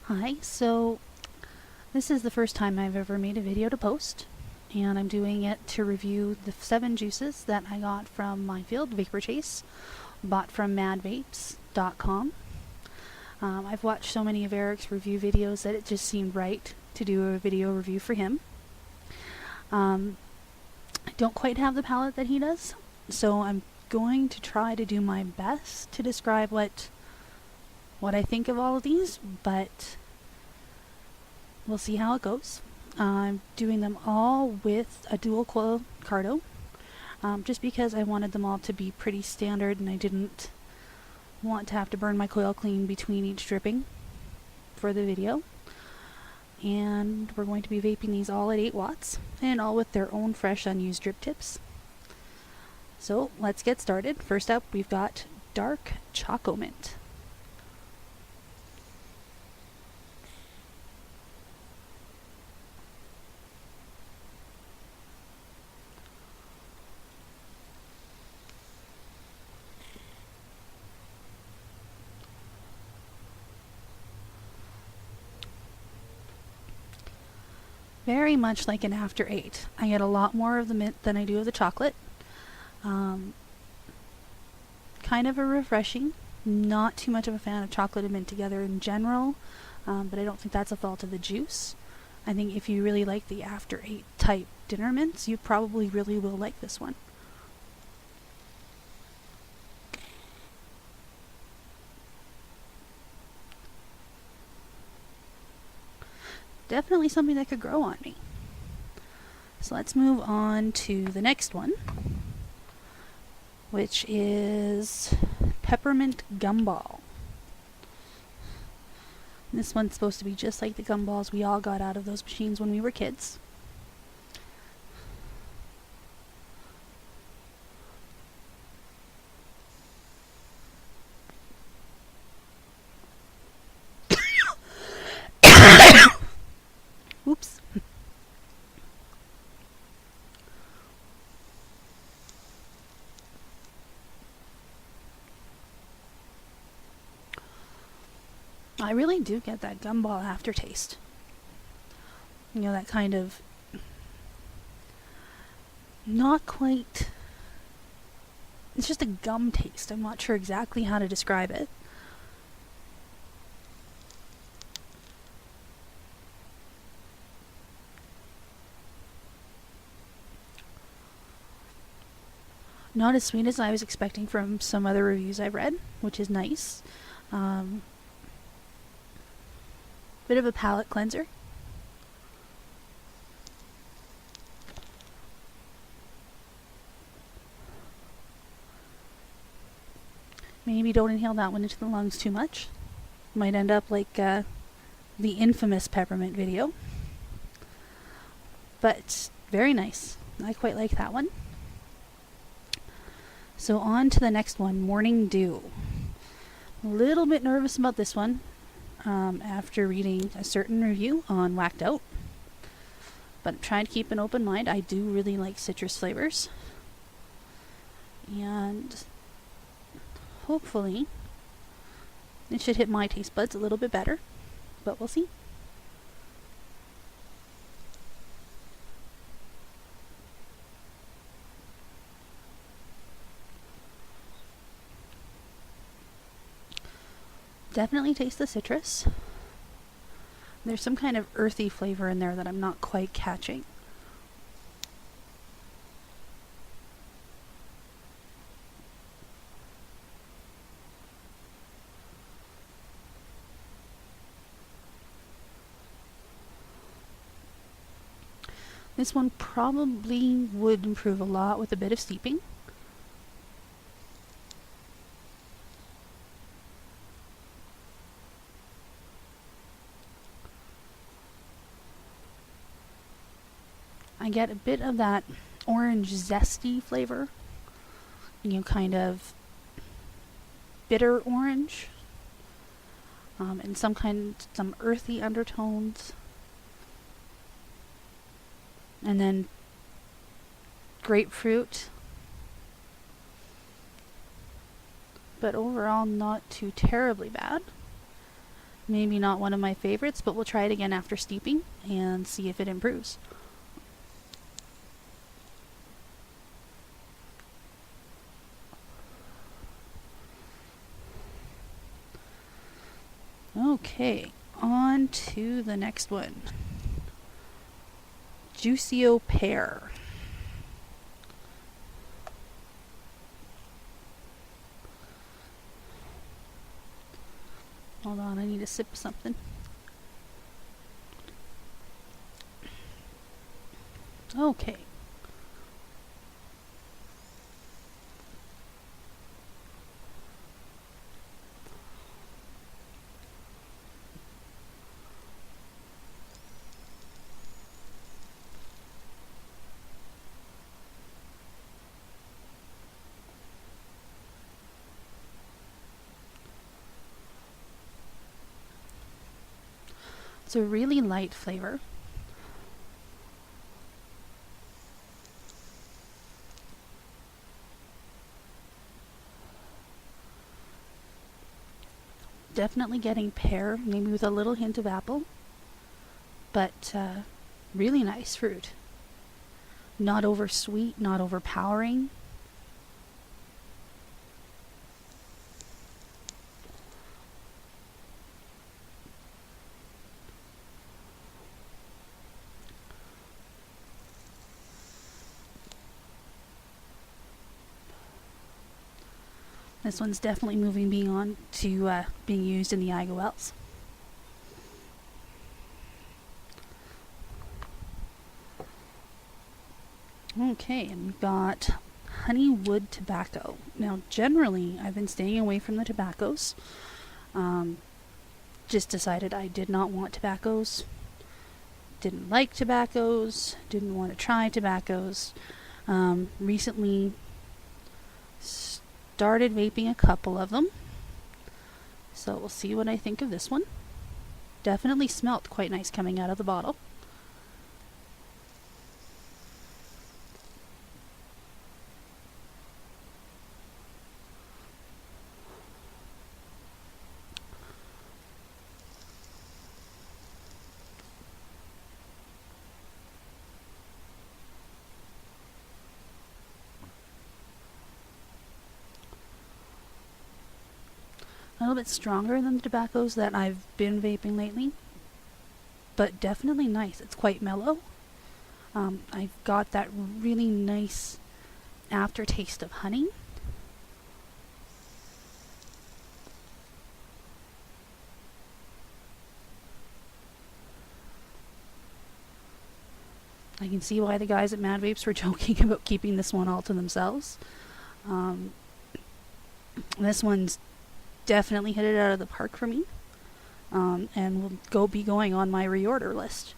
Hi, so this is the first time I've ever made a video to post, and I'm doing it to review the 7 juices that I got from my field, Vaporchase, bought from madvapes.com. I've watched so many of Eric's review videos that it just seemed right to do a video review for him. I don't quite have the palette that he does, so I'm going to try to do my best to describe what I think of all of these, but we'll see how it goes. I'm doing them all with a dual coil cardo, just because I wanted them all to be pretty standard and I didn't want to have to burn my coil clean between each dripping for the video. And we're going to be vaping these all at 8 watts and all with their own fresh unused drip tips. So let's get started. First up, we've got Dark Choco Mint. Very much like an after 8. I get a lot more of the mint than I do of the chocolate. Kind of a refreshing. Not too much of a fan of chocolate and mint together in general, but I don't think that's a fault of the juice. I think if you really like the after 8 type dinner mints, you probably really will like this one. Definitely something that could grow on me. So let's move on to the next one, which is Peppermint Gumball. This one's supposed to be just like the gumballs we all got out of those machines when we were kids. Oops. I really do get that gumball aftertaste. You know, that kind of not quite... It's just a gum taste. I'm not sure exactly how to describe it. Not as sweet as I was expecting from some other reviews I've read, which is nice. Bit of a palate cleanser. Maybe don't inhale that one into the lungs too much. Might end up like the infamous peppermint video. But very nice. I quite like that one. So on to the next one, Morning Dew. A little bit nervous about this one after reading a certain review on Whacked Out. But I'm trying to keep an open mind. I do really like citrus flavors. And hopefully it should hit my taste buds a little bit better. But we'll see. Definitely taste the citrus. There's some kind of earthy flavor in there that I'm not quite catching. This one probably would improve a lot with a bit of steeping. I get a bit of that orange zesty flavor, you know, kind of bitter orange, and some earthy undertones, and then grapefruit, but overall not too terribly bad. Maybe not one of my favorites, but we'll try it again after steeping and see if it improves. Okay, on to the next one. Juicio pear. Hold on, I need a sip of something. Okay. It's a really light flavor. Definitely getting pear, maybe with a little hint of apple, but really nice fruit. Not over sweet, not overpowering. This one's definitely moving beyond to being used in the IGOLs. Okay, and we've got honey wood tobacco. Now, generally, I've been staying away from the tobaccos. Just decided I did not want tobaccos. Didn't like tobaccos. Didn't want to try tobaccos. Recently started vaping a couple of them. So we'll see what I think of this one. Definitely smelt quite nice coming out of the bottle. A little bit stronger than the tobaccos that I've been vaping lately, but definitely nice. It's quite mellow. I've got that really nice aftertaste of honey. I can see why the guys at Mad Vapes were joking about keeping this one all to themselves. This one's definitely hit it out of the park for me, and will be going on my reorder list.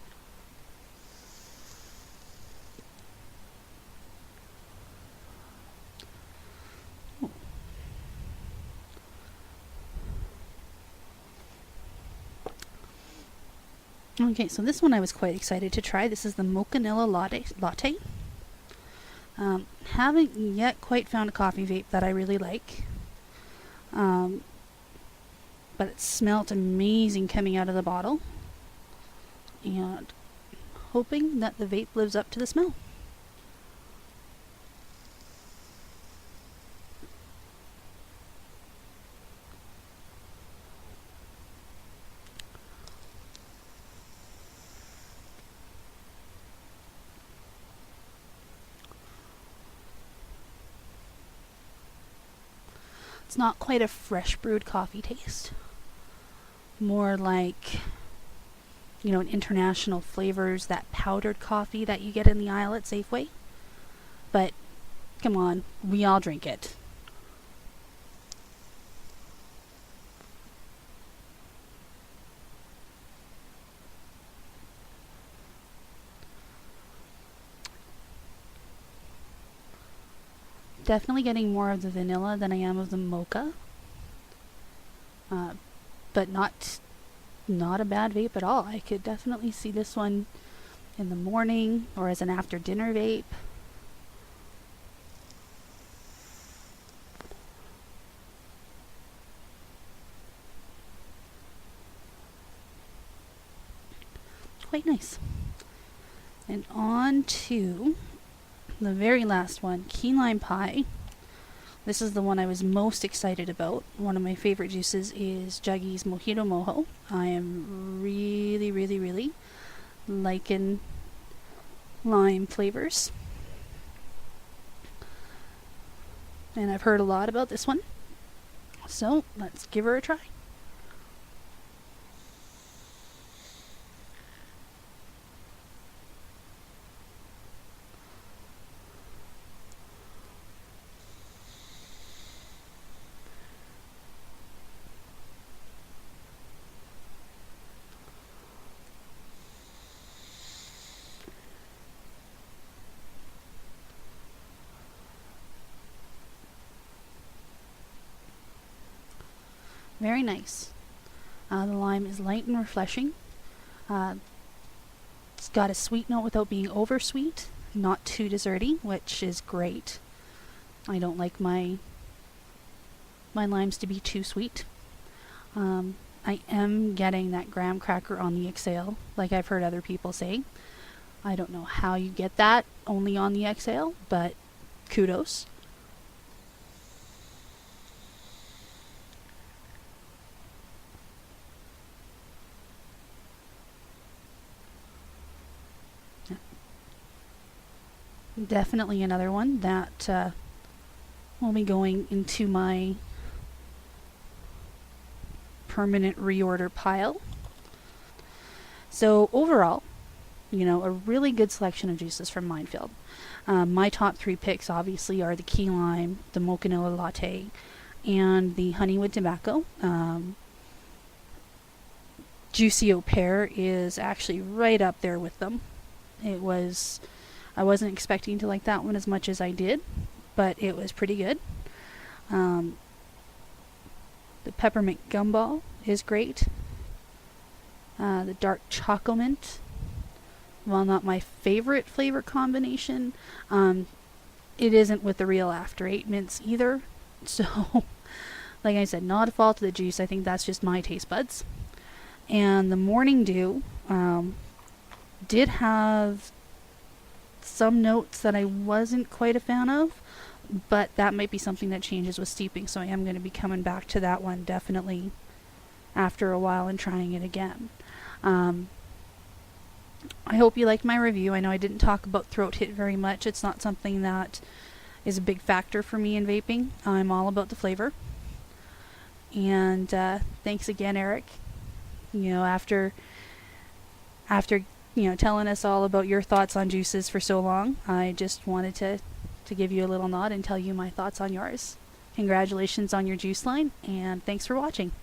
Okay, so this one I was quite excited to try. This is the Mocha-nilla latte. Haven't yet quite found a coffee vape that I really like. But it smelled amazing coming out of the bottle. And hoping that the vape lives up to the smell. It's not quite a fresh brewed coffee taste. More like, an international flavors, that powdered coffee that you get in the aisle at Safeway. But, come on, we all drink it. Definitely getting more of the vanilla than I am of the mocha. But not a bad vape at all. I could definitely see this one in the morning or as an after dinner vape. quite nice. And on to the very last one, key lime pie. This is the one I was most excited about. One of my favorite juices is Juggy's Mojito Mojo. I am really, really, really liking lime flavors. And I've heard a lot about this one. So let's give her a try. Very nice. The lime is light and refreshing. It's got a sweet note without being over sweet, not too desserty, which is great. I don't like my limes to be too sweet. I am getting that graham cracker on the exhale, like I've heard other people say. I don't know how you get that only on the exhale, but kudos. Definitely another one that will be going into my permanent reorder pile. So overall, a really good selection of juices from Minefield. My top 3 picks obviously are the key lime, the mocha-nilla latte, and the honeywood tobacco. Juicy Au Pair is actually right up there with them. I wasn't expecting to like that one as much as I did, but it was pretty good. The peppermint gumball is great. The dark chocolate, while not my favorite flavor combination, it isn't with the real After 8 mints either. So, like I said, not a fault of the juice. I think that's just my taste buds. And the Morning Dew did have some notes that I wasn't quite a fan of, but that might be something that changes with steeping, so I am going to be coming back to that one definitely after a while and trying it again. I hope you liked my review. I know I didn't talk about throat hit very much. It's not something that is a big factor for me in vaping. I'm all about the flavor. And thanks again, Eric. After telling us all about your thoughts on juices for so long, I just wanted to give you a little nod and tell you my thoughts on yours. Congratulations on your juice line, and thanks for watching.